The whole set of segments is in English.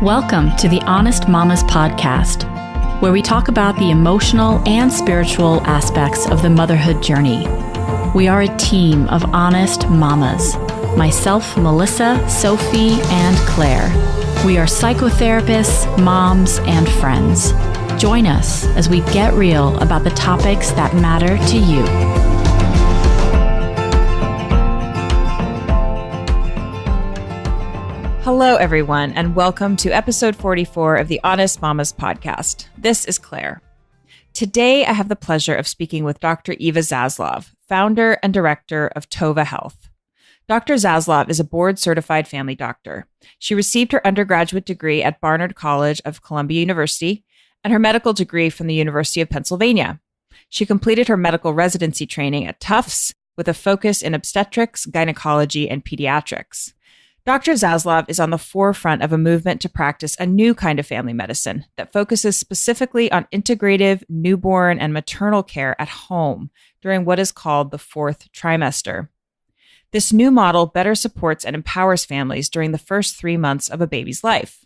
Welcome to the Honest Mamas podcast, where we talk about the emotional and spiritual aspects of the motherhood journey. We are a team of honest mamas. Myself, Melissa, Sophie, and Claire. We are psychotherapists, moms, and friends. Join us as we get real about the topics that matter to you. Hello, everyone, and welcome to episode 44 of the Honest Mamas podcast. This is Claire. Today, I have the pleasure of speaking with Dr. Eva Zasloff, founder and director of Tova Health. Dr. Zasloff is a board-certified family doctor. She received her undergraduate degree at Barnard College of Columbia University and her medical degree from the University of Pennsylvania. She completed her medical residency training at Tufts with a focus in obstetrics, gynecology, and pediatrics. Dr. Zasloff is on the forefront of a movement to practice a new kind of family medicine that focuses specifically on integrative newborn and maternal care at home during what is called the fourth trimester. This new model better supports and empowers families during the first 3 months of a baby's life.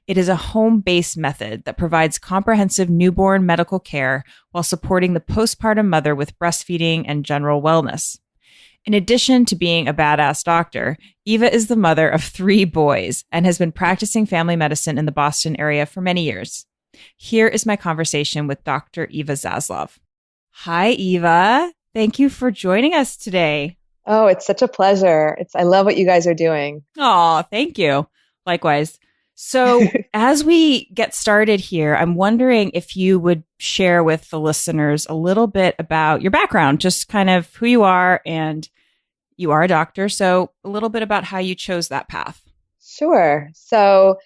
It is a home-based method that provides comprehensive newborn medical care while supporting the postpartum mother with breastfeeding and general wellness. In addition to being a badass doctor, Eva is the mother of 3 boys and has been practicing family medicine in the Boston area for many years. Here is my conversation with Dr. Eva Zasloff. Hi, Eva. Thank you for joining us today. Oh, it's such a pleasure. I love what you guys are doing. Oh, thank you. Likewise. So as we get started here, I'm wondering if you would share with the listeners a little bit about your background, just kind of who you are, and you are a doctor. So a little bit about how you chose that path. Sure. So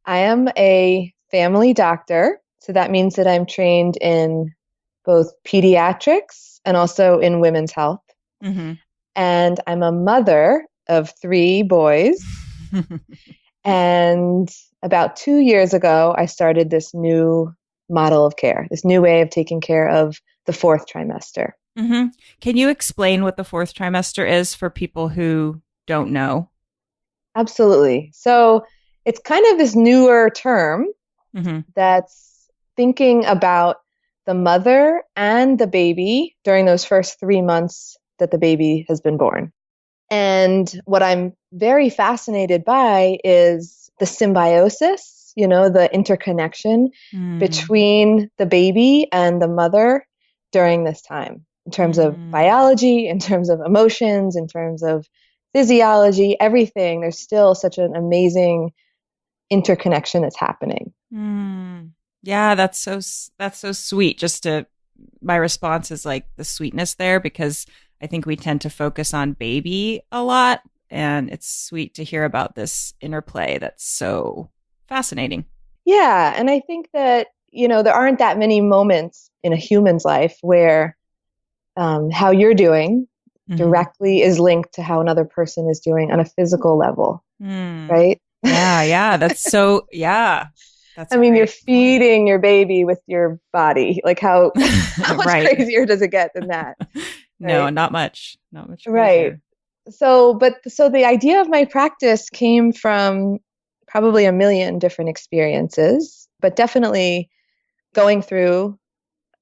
I am a family doctor. So that means that I'm trained in both pediatrics and also in women's health. Mm-hmm. And I'm a mother of 3 boys. And about 2 years ago, I started this new model of care, this new way of taking care of the fourth trimester. Mm-hmm. Can you explain what the fourth trimester is for people who don't know? Absolutely. So it's kind of this newer term that's thinking about the mother and the baby during those first 3 months that the baby has been born. And what I'm very fascinated by is the symbiosis, the interconnection between the baby and the mother during this time, in terms of biology, in terms of emotions, in terms of physiology, everything. There's still such an amazing interconnection that's happening. Yeah, that's so sweet. My response is like the sweetness there, because I think we tend to focus on baby a lot, and it's sweet to hear about this interplay that's so fascinating. Yeah, and I think that, there aren't that many moments in a human's life where how you're doing directly is linked to how another person is doing on a physical level, right? Yeah, that's so, yeah. That's you're feeding your baby with your body. Like how much crazier does it get than that? Right? No, not much. Not much. Right. So the idea of my practice came from probably a million different experiences, but definitely going through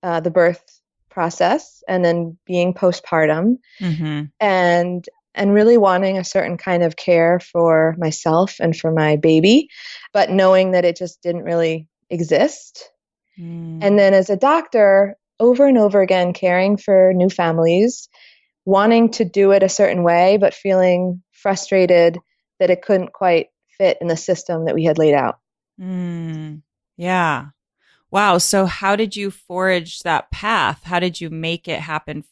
the birth process and then being postpartum and really wanting a certain kind of care for myself and for my baby, but knowing that it just didn't really exist. And then as a doctor, over and over again, caring for new families, wanting to do it a certain way, but feeling frustrated that it couldn't quite fit in the system that we had laid out. Yeah. Wow. So how did you forge that path? How did you make it happen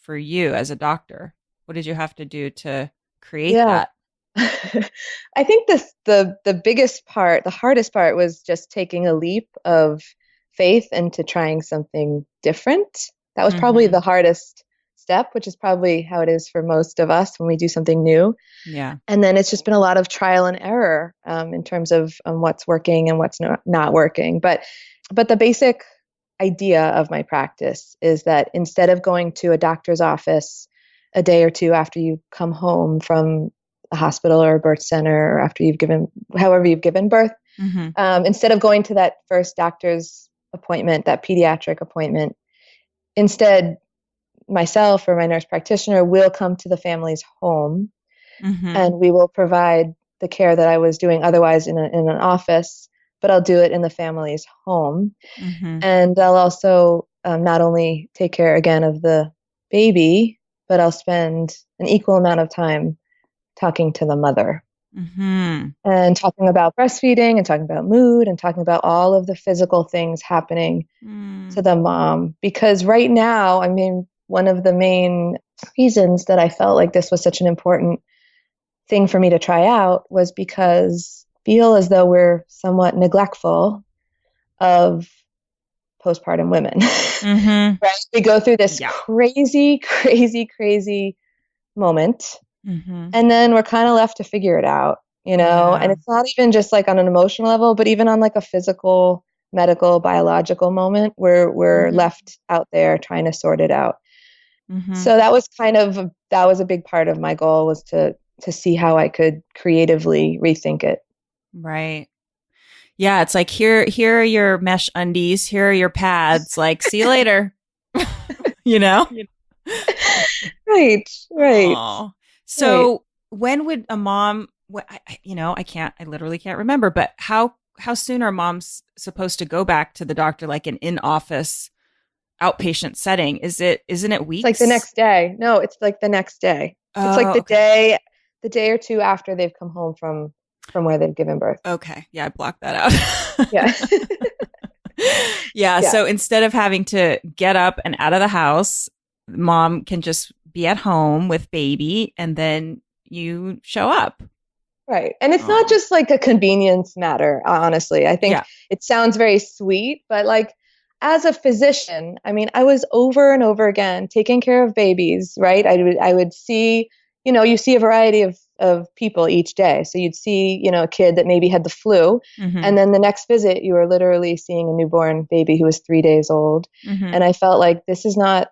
for you as a doctor? What did you have to do to create that? I think the biggest part, the hardest part, was just taking a leap of faith into trying something different. That was probably the hardest step, which is probably how it is for most of us when we do something new. Yeah. And then it's just been a lot of trial and error in terms of what's working and what's not working. But the basic idea of my practice is that instead of going to a doctor's office a day or two after you come home from a hospital or a birth center, or after however you've given birth, Instead of going to that first doctor's appointment, that pediatric appointment, instead, myself or my nurse practitioner will come to the family's home and we will provide the care that I was doing otherwise in an office, but I'll do it in the family's home. And I'll also not only take care again of the baby, but I'll spend an equal amount of time talking to the mother and talking about breastfeeding and talking about mood and talking about all of the physical things happening to the mom. Because right now, I mean, one of the main reasons that I felt like this was such an important thing for me to try out was because I feel as though we're somewhat neglectful of postpartum women. Right? We go through this crazy moment. And then we're kind of left to figure it out, you know, and it's not even just like on an emotional level, but even on like a physical, medical, biological moment where we're left out there trying to sort it out. So that was a big part of my goal, was to see how I could creatively rethink it. Right. Yeah. It's like, here are your mesh undies. Here are your pads. Like, see you later, you know? Right. Aww. So when would a mom, I literally can't remember, but how soon are moms supposed to go back to the doctor, like an in-office outpatient setting? Isn't it weeks? It's like the next day. No, it's like the next day. It's like the day or two after they've come home from where they've given birth. Okay. Yeah. I blocked that out. Yeah. Yeah. So instead of having to get up and out of the house, mom can just be at home with baby and then you show up. Right. And it's not just like a convenience matter, honestly. I think it sounds very sweet, but like as a physician, I mean, I was over and over again taking care of babies, right? I would see, you see a variety of people each day. So you'd see, a kid that maybe had the flu. And then the next visit, you were literally seeing a newborn baby who was 3 days old. And I felt like this is not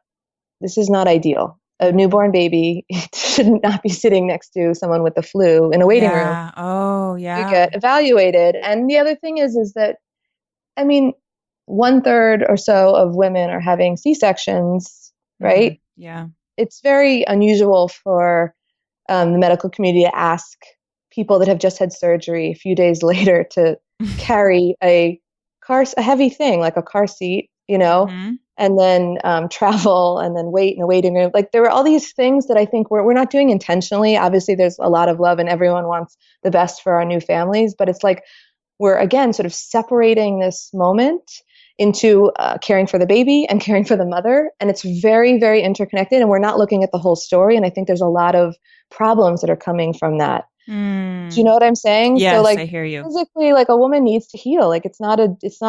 ideal. A newborn baby should not be sitting next to someone with the flu in a waiting room. Oh, yeah. You get evaluated. And the other thing is that, I mean, 1/3 or so of women are having C-sections, right? Yeah. It's very unusual for the medical community to ask people that have just had surgery a few days later to carry a heavy thing like a car seat, and then travel and then wait in a waiting room. Like there were all these things that I think we're not doing intentionally. Obviously, there's a lot of love and everyone wants the best for our new families, but it's like we're, again, sort of separating this moment into caring for the baby and caring for the mother. And it's very, very interconnected. And we're not looking at the whole story. And I think there's a lot of problems that are coming from that. Do you know what I'm saying? Yes, so like, I hear you. Physically, like a woman needs to heal. Like it's not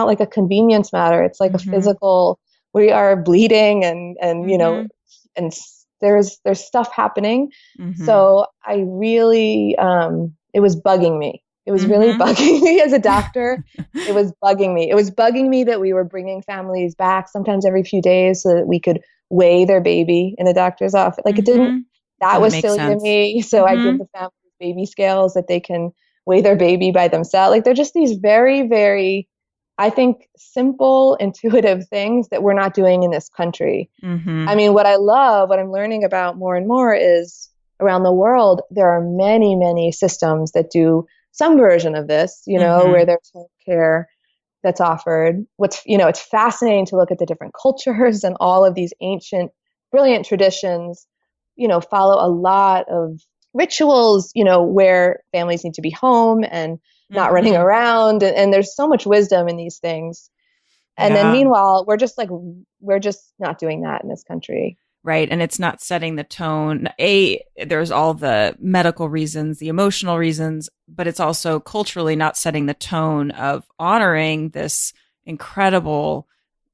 like a convenience matter. It's like a physical, we are bleeding and and there's stuff happening. So I really, it was bugging me. It was really bugging me as a doctor. It was bugging me. It was bugging me that we were bringing families back sometimes every few days so that we could weigh their baby in the doctor's office. Like it didn't, that was silly to me. So I give the families baby scales that they can weigh their baby by themselves. Like they're just these very, very, I think, simple, intuitive things that we're not doing in this country. I mean, what I'm learning about more and more is around the world, there are many, many systems that do some version of this, where there's care that's offered. It's fascinating to look at the different cultures and all of these ancient, brilliant traditions, follow a lot of rituals, where families need to be home and not running around. And there's so much wisdom in these things. And then meanwhile, we're just not doing that in this country. Right. And it's not setting the tone. There's all the medical reasons, the emotional reasons, but it's also culturally not setting the tone of honoring this incredible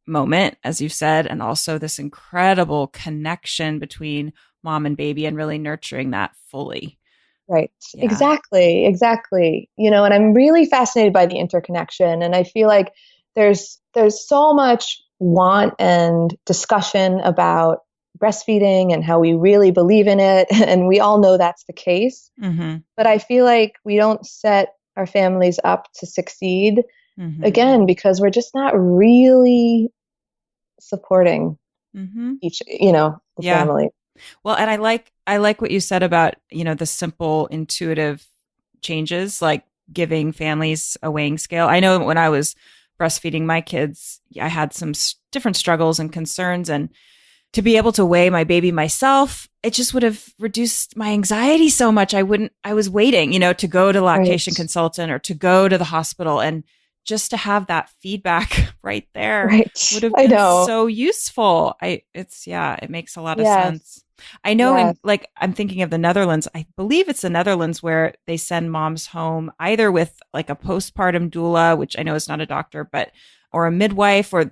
moment, as you said, and also this incredible connection between mom and baby and really nurturing that fully. Right. Yeah. Exactly. And I'm really fascinated by the interconnection. And I feel like there's so much want and discussion about breastfeeding and how we really believe in it. And we all know that's the case. But I feel like we don't set our families up to succeed. Mm-hmm. Again, because we're just not really supporting each, the family. Well, and I like what you said about, the simple intuitive changes, like giving families a weighing scale. I know when I was breastfeeding my kids, I had some different struggles and concerns, and to be able to weigh my baby myself, it just would have reduced my anxiety so much. I was waiting, to go to lactation consultant or to go to the hospital, and just to have that feedback right there would have been so useful. It makes a lot of sense. I know I'm thinking of the Netherlands. I believe it's the Netherlands where they send moms home either with like a postpartum doula, which I know is not a doctor, or a midwife, or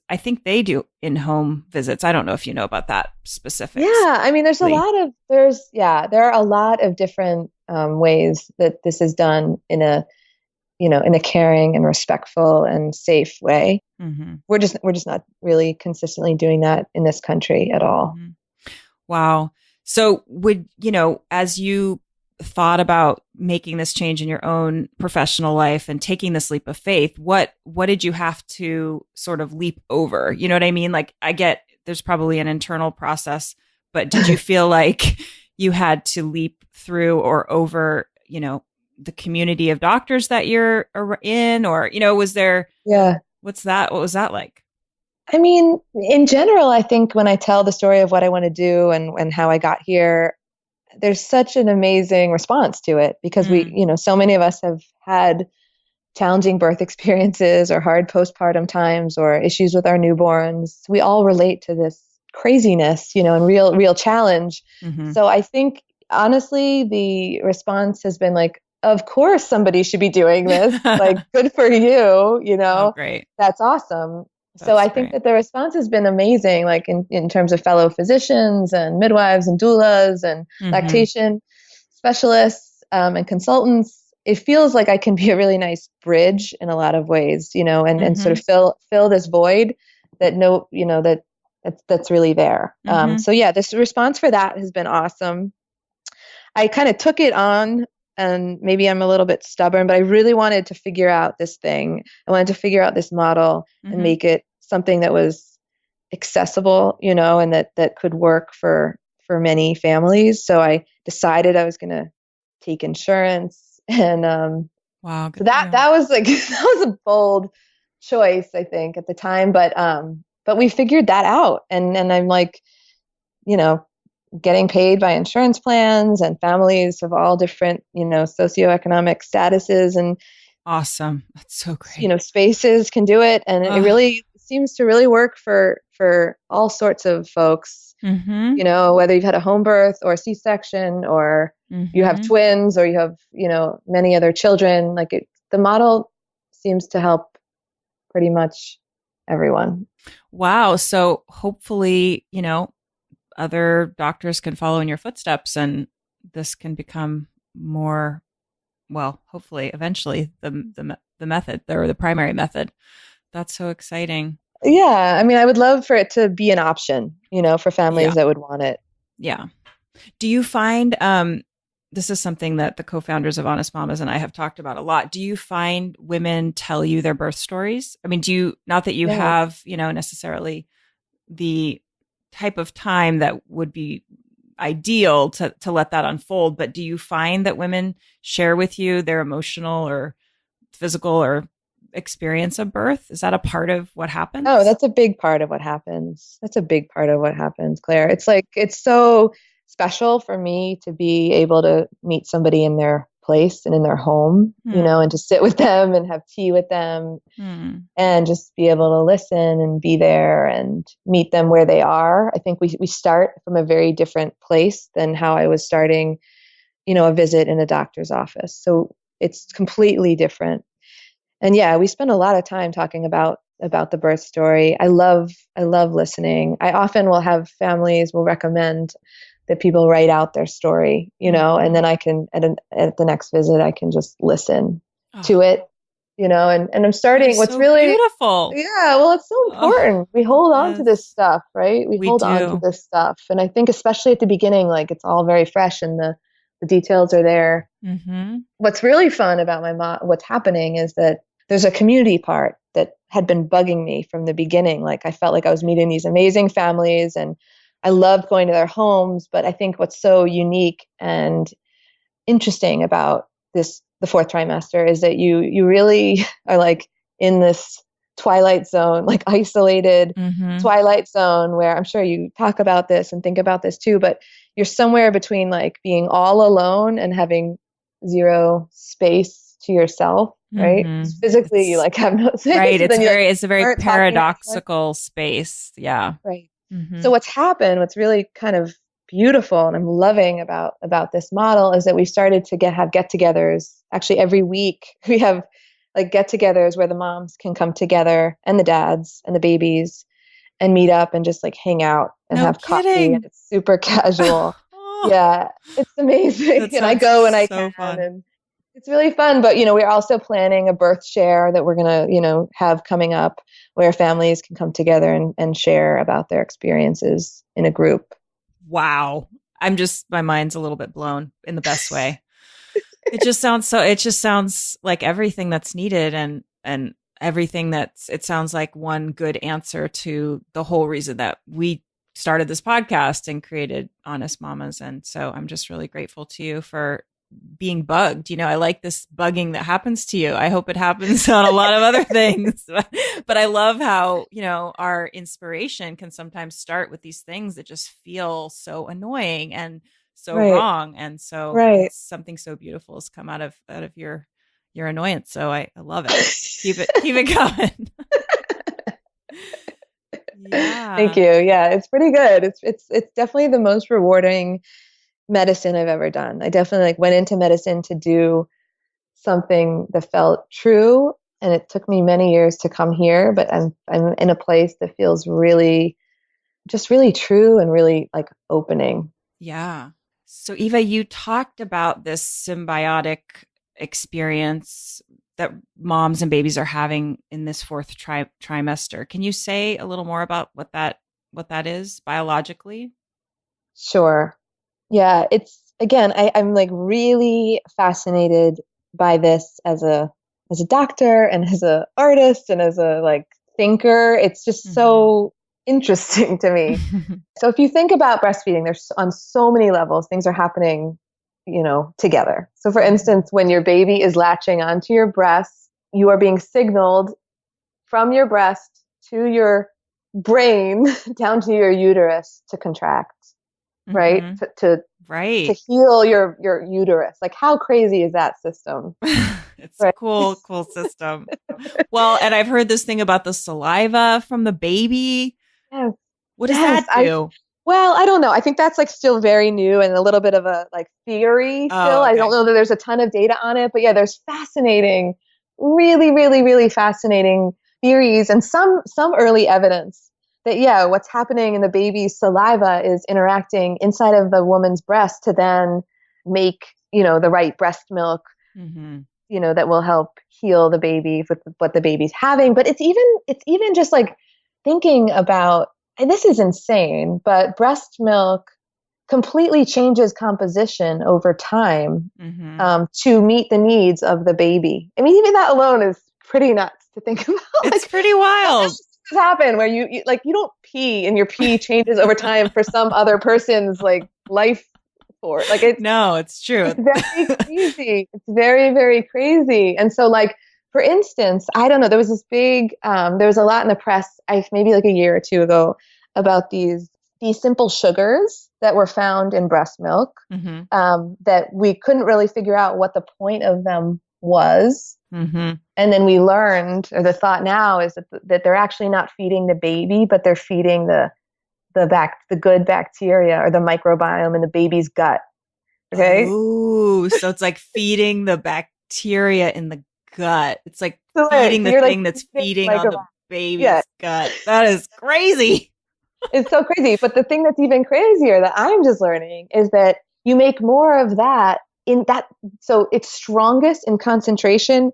I think they do in-home visits. I don't know if you know about that specifics. Yeah. I mean, there are a lot of different ways that this is done in a caring and respectful and safe way. Mm-hmm. We're just not really consistently doing that in this country at all. Mm-hmm. Wow. So as you thought about making this change in your own professional life and taking this leap of faith, what did you have to sort of leap over? You know what I mean? Like, I get there's probably an internal process, but did you feel like you had to leap through or over, the community of doctors that you're in, or, was there, what was that like? I mean, in general, I think when I tell the story of what I want to do and how I got here, there's such an amazing response to it because we, so many of us have had challenging birth experiences or hard postpartum times or issues with our newborns. We all relate to this craziness, and real challenge. Mm-hmm. So I think, honestly, the response has been like, of course somebody should be doing this. Like, good for you, Oh, great. That's awesome. So I think that the response has been amazing, like in terms of fellow physicians and midwives and doulas and lactation specialists and consultants. It feels like I can be a really nice bridge in a lot of ways, and sort of fill this void that that's really there. So this response for that has been awesome. I kind of took it on, and maybe I'm a little bit stubborn, but I really wanted to figure out this thing. I wanted to figure out this model and make it something that was accessible, and that could work for many families. So I decided I was going to take insurance, and wow, so that was like that was a bold choice, I think, at the time. But we figured that out, and I'm like, getting paid by insurance plans and families of all different, socioeconomic statuses and awesome. That's so great. Spaces can do it. And it really seems to really work for all sorts of folks, whether you've had a home birth or a C-section or you have twins or you have, many other children. Like the model seems to help pretty much everyone. Wow. So hopefully, other doctors can follow in your footsteps and this can become more, well, hopefully eventually the method or the primary method. That's so exciting. Yeah. I mean, I would love for it to be an option, for families that would want it. Yeah. Do you find, this is something that the co-founders of Honest Mamas and I have talked about a lot. Do you find women tell you their birth stories? I mean, not that you have, necessarily the type of time that would be ideal to let that unfold, but do you find that women share with you their emotional or physical or experience of birth? Is that a part of what happens? Oh, that's a big part of what happens. That's a big part of what happens, Claire. It's like, it's so special for me to be able to meet somebody in their place and in their home, and to sit with them and have tea with them and just be able to listen and be there and meet them where they are. I think we start from a very different place than how I was starting, a visit in a doctor's office. So it's completely different. And we spend a lot of time talking about the birth story. I love listening. I often will have families will recommend that people write out their story, and then I can, at the next visit, I can just listen to it, and I'm starting what's so really beautiful. Yeah. Well, it's so important. We hold on to this stuff, right? We hold on to this stuff. And I think especially at the beginning, like it's all very fresh in the The details are there. Mm-hmm. What's really fun about my mom, what's happening is that there's a community part that had been bugging me from the beginning. Like I felt like I was meeting these amazing families and I loved going to their homes. But I think what's so unique and interesting about the fourth trimester is that you really are like in this twilight zone, like isolated twilight zone where I'm sure you talk about this and think about this too, but you're somewhere between like being all alone and having zero space to yourself, right? Physically, you like have no space. Right. It's a very aren't paradoxical space. Yeah. Right. So what's happened, what's really kind of beautiful and I'm loving about this model is that we've started to have get-togethers. Actually, every week we have like get-togethers where the moms can come together and the dads and the babies and meet up and just like hang out and have coffee. And it's super casual. Yeah, it's amazing. And I go and I can, and it's really fun. But we're also planning a birth share that we're gonna have coming up where families can come together and share about their experiences in a group. Wow. My mind's a little bit blown in the best way. It just sounds like everything that's needed and everything it sounds like one good answer to the whole reason that we started this podcast and created Honest Mamas. And so I'm just really grateful to you for being bugged. I like this bugging that happens to you. I hope it happens on a lot of other things, but I love how, our inspiration can sometimes start with these things that just feel so annoying and so wrong. And so it's something so beautiful has come out of your annoyance. So I love it. Keep it going. Yeah. Thank you. Yeah, it's pretty good. It's definitely the most rewarding medicine I've ever done. I definitely went into medicine to do something that felt true, and it took me many years to come here, but I'm in a place that feels really true and really like opening. Yeah. So Eva, you talked about this symbiotic experience that moms and babies are having in this fourth trimester. Can you say a little more about what that is biologically? Sure. Yeah, it's again, I'm like really fascinated by this as a doctor and as a artist and as a like thinker. It's just so interesting to me. So if you think about breastfeeding, there's on so many levels, things are happening, together. So for instance, when your baby is latching onto your breast, you are being signaled from your breast to your brain down to your uterus to contract. Right. To heal your uterus. Like how crazy is that system? It's a cool system. Well, and I've heard this thing about the saliva from the baby. Yes. What does that do? Well, I don't know. I think that's like still very new and a little bit of a like theory still. I don't know that there's a ton of data on it, but yeah, there's fascinating, really, really, really fascinating theories and some early evidence that, what's happening in the baby's saliva is interacting inside of the woman's breast to then make, the right breast milk, that will help heal the baby with what the baby's having. But it's even just like thinking about, and this is insane, but breast milk completely changes composition over time to meet the needs of the baby. I mean, even that alone is pretty nuts to think about. It's pretty wild. Happen where you don't pee and your pee changes over time for some other person's like life force. Like it's true. It's very crazy. It's very, very crazy. And so like, for instance, I don't know, there was this big, there was a lot in the press, maybe like a year or two ago about these simple sugars that were found in breast milk that we couldn't really figure out what the point of them was. And then we learned, or the thought now is that they're actually not feeding the baby, but they're feeding the good bacteria or the microbiome in the baby's gut. Okay. Ooh, so it's like feeding the bacteria in the gut. It's like feeding the thing that's feeding on the baby's gut. That is crazy. It's so crazy. But the thing that's even crazier that I'm just learning is that you make more of that so it's strongest in concentration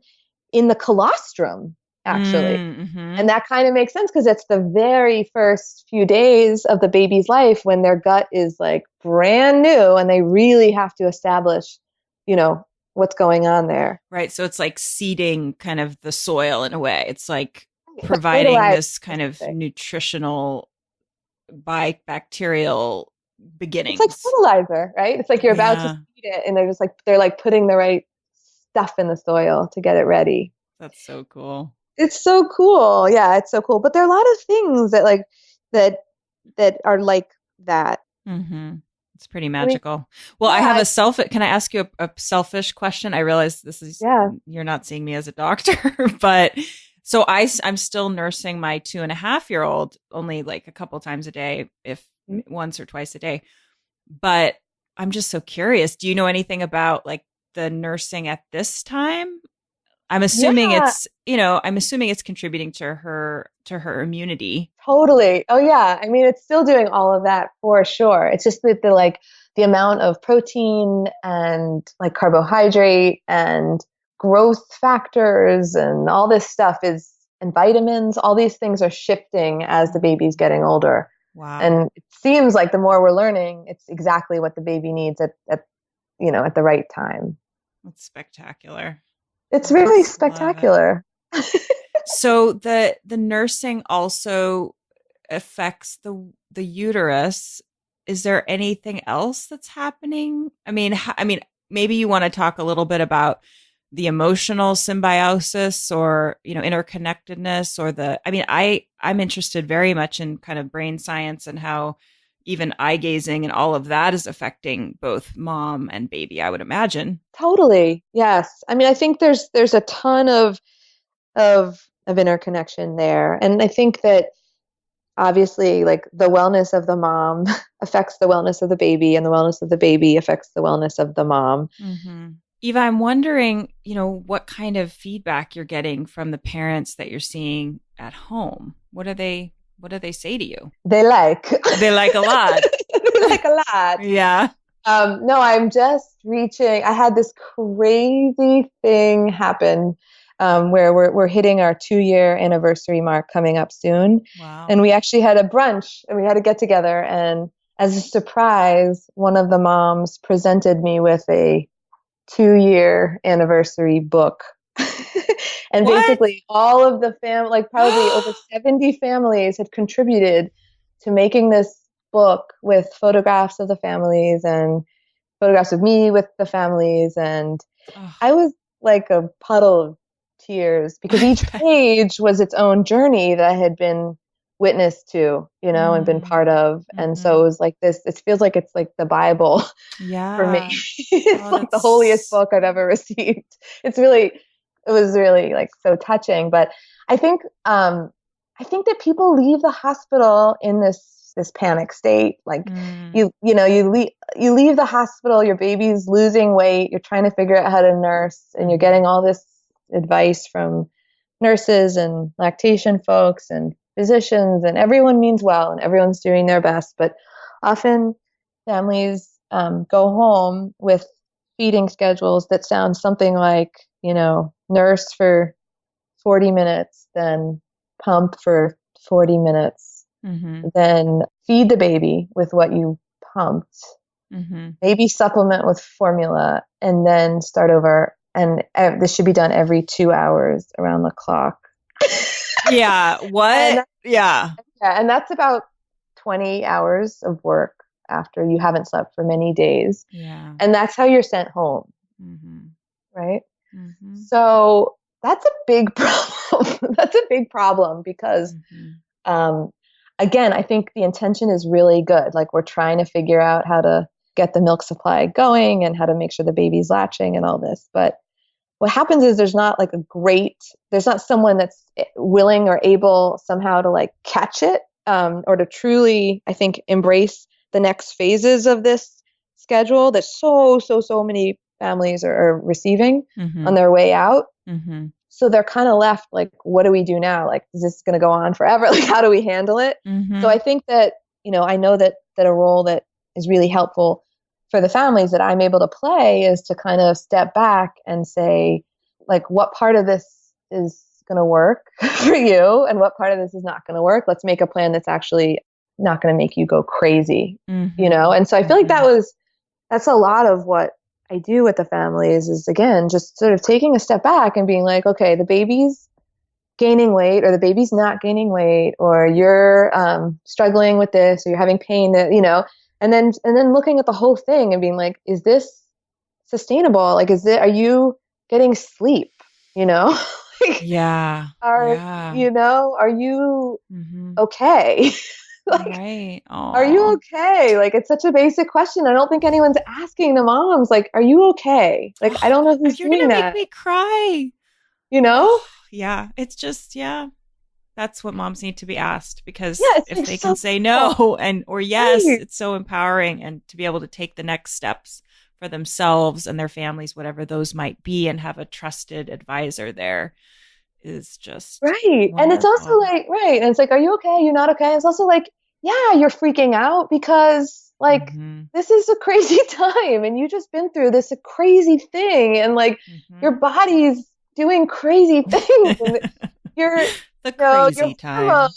in the colostrum actually. Mm-hmm. And that kind of makes sense because it's the very first few days of the baby's life when their gut is like brand new and they really have to establish, what's going on there. Right. So it's like seeding kind of the soil in a way. It's like It's providing this kind of fertilizer. nutritional bacterial beginnings. It's like fertilizer, right? It's like you're about to seed it and they're like putting the right stuff in the soil to get it ready. That's so cool. It's so cool. Yeah, it's so cool. But there are a lot of things that are like that. Mm-hmm. It's pretty magical. I have can I ask you a selfish question? I realize this is, you're not seeing me as a doctor, but so I'm still nursing my 2.5-year-old only like a couple times a day, if once or twice a day. But I'm just so curious. Do you know anything about like the nursing at this time? I'm assuming it's contributing to her immunity. Totally. Oh yeah. I mean, it's still doing all of that for sure. It's just that the amount of protein and like carbohydrate and growth factors and all this stuff and vitamins, all these things are shifting as the baby's getting older. Wow. And it seems like the more we're learning, it's exactly what the baby needs at the right time. That's spectacular. It's really spectacular. So the nursing also affects the uterus. Is there anything else that's happening? I mean, maybe you want to talk a little bit about the emotional symbiosis or, interconnectedness or I'm interested very much in kind of brain science and how even eye gazing and all of that is affecting both mom and baby, I would imagine. Totally. Yes. I mean, I think there's a ton of interconnection there. And I think that obviously like the wellness of the mom affects the wellness of the baby and the wellness of the baby affects the wellness of the mom. Mm-hmm. Eva, I'm wondering, what kind of feedback you're getting from the parents that you're seeing at home. What do they say to you? They like a lot. They like a lot. Yeah. No, I'm just reaching. I had this crazy thing happen where we're hitting our 2-year anniversary mark coming up soon. Wow. And we actually had a brunch and we had a get together. And as a surprise, one of the moms presented me with a 2-year anniversary book. And basically all of the family, like probably over 70 families had contributed to making this book with photographs of the families and photographs of me with the families. And I was like a puddle of tears because each page was its own journey that I had been witness to, and been part of. And so it was like this, it feels like it's like the Bible for me. It's like the holiest book I've ever received. It was really like so touching. But I think that people leave the hospital in this panic state. Like you leave the hospital, your baby's losing weight, you're trying to figure out how to nurse, and you're getting all this advice from nurses and lactation folks and physicians, and everyone means well and everyone's doing their best. But often families go home with feeding schedules that sound something like, nurse for 40 minutes, then pump for 40 minutes, then feed the baby with what you pumped, maybe supplement with formula, and then start over. And this should be done every 2 hours around the clock. Yeah. What? Yeah. And that's about 20 hours of work after you haven't slept for many days. Yeah. And that's how you're sent home. Right? So that's a big problem. That's a big problem because, again, I think the intention is really good. Like we're trying to figure out how to get the milk supply going and how to make sure the baby's latching and all this. But what happens is there's not someone that's willing or able somehow to like catch it or to truly, I think, embrace the next phases of this schedule that so many families are receiving on their way out. So they're kind of left like, what do we do now? Like, is this going to go on forever? Like, how do we handle it? So I think that, I know that a role that is really helpful for the families that I'm able to play is to kind of step back and say, like, what part of this is going to work for you and what part of this is not going to work. Let's make a plan that's actually not going to make you go crazy, And so I feel like that's a lot of what I do with the families is again, just sort of taking a step back and being like, okay, the baby's gaining weight or the baby's not gaining weight, or you're struggling with this, or you're having pain that, and then looking at the whole thing and being like, is this sustainable? Like, are you getting sleep? Like, are you okay? Like, right. Are you okay? Like, it's such a basic question. I don't think anyone's asking the moms, like, are you okay? Like, I don't know who's You're doing gonna that. make me cry. Yeah. It's just, that's what moms need to be asked, because if like they so can say no or yes, it's so empowering, and to be able to take the next steps for themselves and their families, whatever those might be, and have a trusted advisor there is just right. wonderful. And it's also like, right. And it's like, are you okay? You're not okay. It's also like, yeah, you're freaking out because like, this is a crazy time and you just been through this crazy thing. And like your body's doing crazy things. And you're the crazy your time.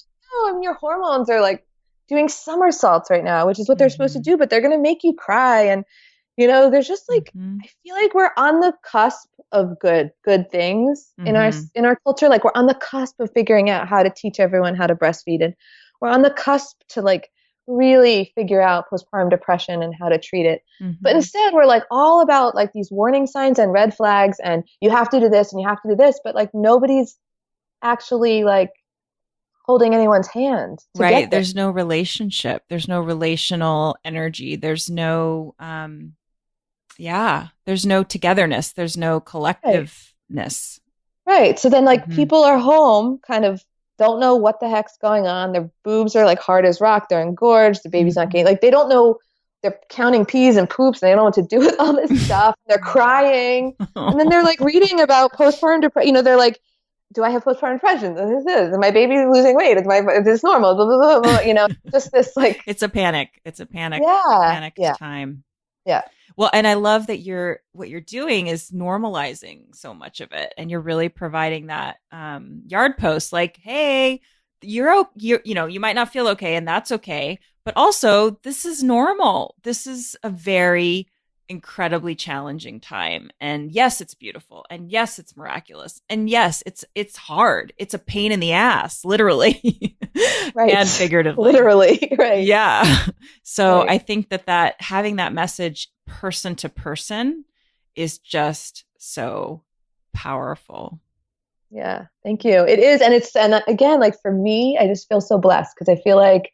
Your hormones are like doing somersaults right now, which is what they're supposed to do, but they're going to make you cry. And, there's just like, I feel like we're on the cusp of good things in our culture. Like we're on the cusp of figuring out how to teach everyone how to breastfeed. And we're on the cusp to like really figure out postpartum depression and how to treat it. But instead we're like all about like these warning signs and red flags and you have to do this and you have to do this. But like nobody's actually like holding anyone's hand. Right. There's no relationship. There's no relational energy. There's no, there's no togetherness. There's no collectiveness. Right. So then like people are home kind of don't know what the heck's going on. Their boobs are like hard as rock. They're engorged. The baby's not getting, like, they don't know. They're counting peas and poops. And they don't know what to do with all this stuff. They're crying. And then they're like reading about postpartum depression. They're like, do I have postpartum depression? Is my baby losing weight? Is this normal? Blah, blah, blah, blah. Just this like. It's a panic. It's a panic. Panicked time. Yeah. Well, and I love that what you're doing is normalizing so much of it, and you're really providing that yard post. Like, hey, you might not feel okay, and that's okay, but also this is normal. This is a very incredibly challenging time, and yes, it's beautiful, and yes, it's miraculous, and yes, it's hard. It's a pain in the ass, literally, right, and figuratively, literally, right, yeah. So right. I think that having that message person to person is just so powerful. Yeah, thank you. It is, and again, like for me, I just feel so blessed because I feel like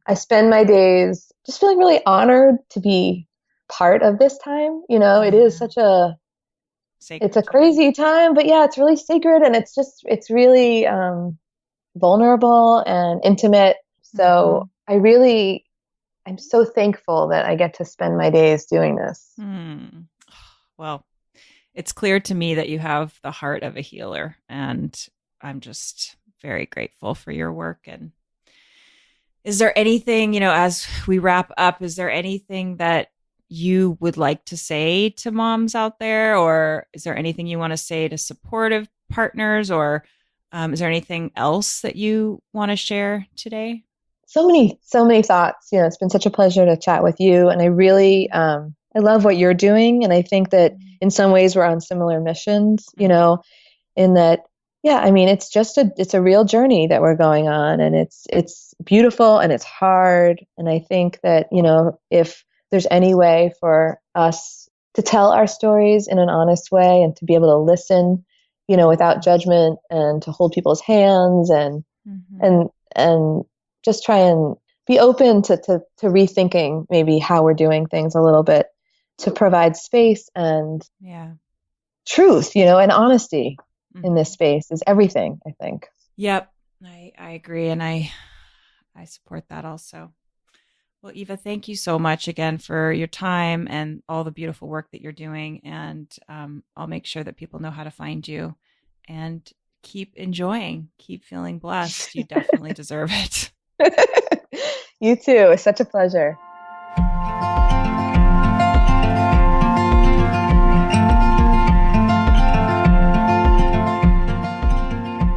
I spend my days just feeling really honored to be part of this time. It is such a sacred it's a crazy time, but yeah, it's really sacred, and it's really vulnerable and intimate. So I'm so thankful that I get to spend my days doing this. Well, it's clear to me that you have the heart of a healer, and I'm just very grateful for your work. And is there anything, as we wrap up, is there anything that you would like to say to moms out there, or is there anything you want to say to supportive partners, or is there anything else that you want to share today? So many thoughts. It's been such a pleasure to chat with you, and I really I love what you're doing, and I think that in some ways we're on similar missions. In that, it's a real journey that we're going on, and it's beautiful and it's hard, and I think that if there's any way for us to tell our stories in an honest way and to be able to listen, without judgment, and to hold people's hands and just try and be open to rethinking maybe how we're doing things a little bit, to provide space and truth, and honesty in this space is everything, I think. Yep. I agree. And I support that also. Well, Eva, thank you so much again for your time and all the beautiful work that you're doing. And I'll make sure that people know how to find you, and keep enjoying, keep feeling blessed. You definitely deserve it. You too. It's such a pleasure.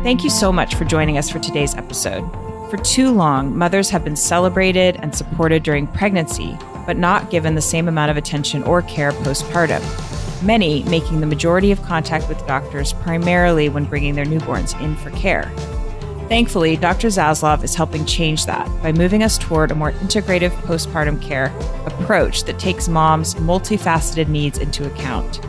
Thank you so much for joining us for today's episode. For too long, mothers have been celebrated and supported during pregnancy, but not given the same amount of attention or care postpartum, many making the majority of contact with doctors primarily when bringing their newborns in for care. Thankfully, Dr. Zasloff is helping change that by moving us toward a more integrative postpartum care approach that takes mom's multifaceted needs into account,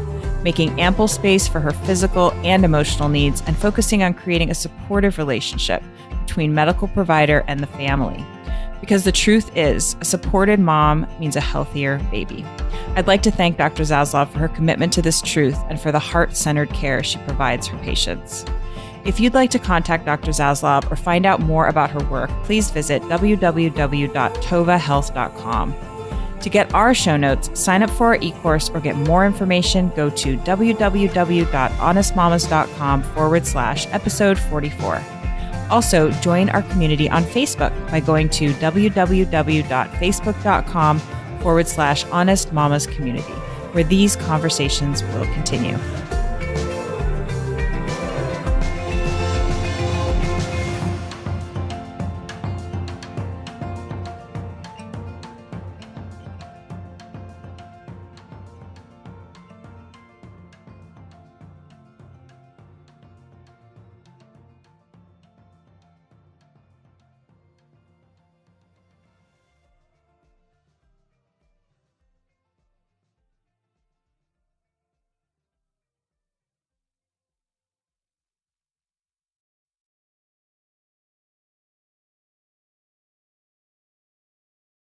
making ample space for her physical and emotional needs and focusing on creating a supportive relationship between medical provider and the family. Because the truth is, a supported mom means a healthier baby. I'd like to thank Dr. Zasloff for her commitment to this truth and for the heart-centered care she provides her patients. If you'd like to contact Dr. Zasloff or find out more about her work, please visit www.tovahealth.com. To get our show notes, sign up for our e-course, or get more information, go to www.honestmamas.com/episode 44. Also, join our community on Facebook by going to www.facebook.com/Honest Mamas Community, where these conversations will continue.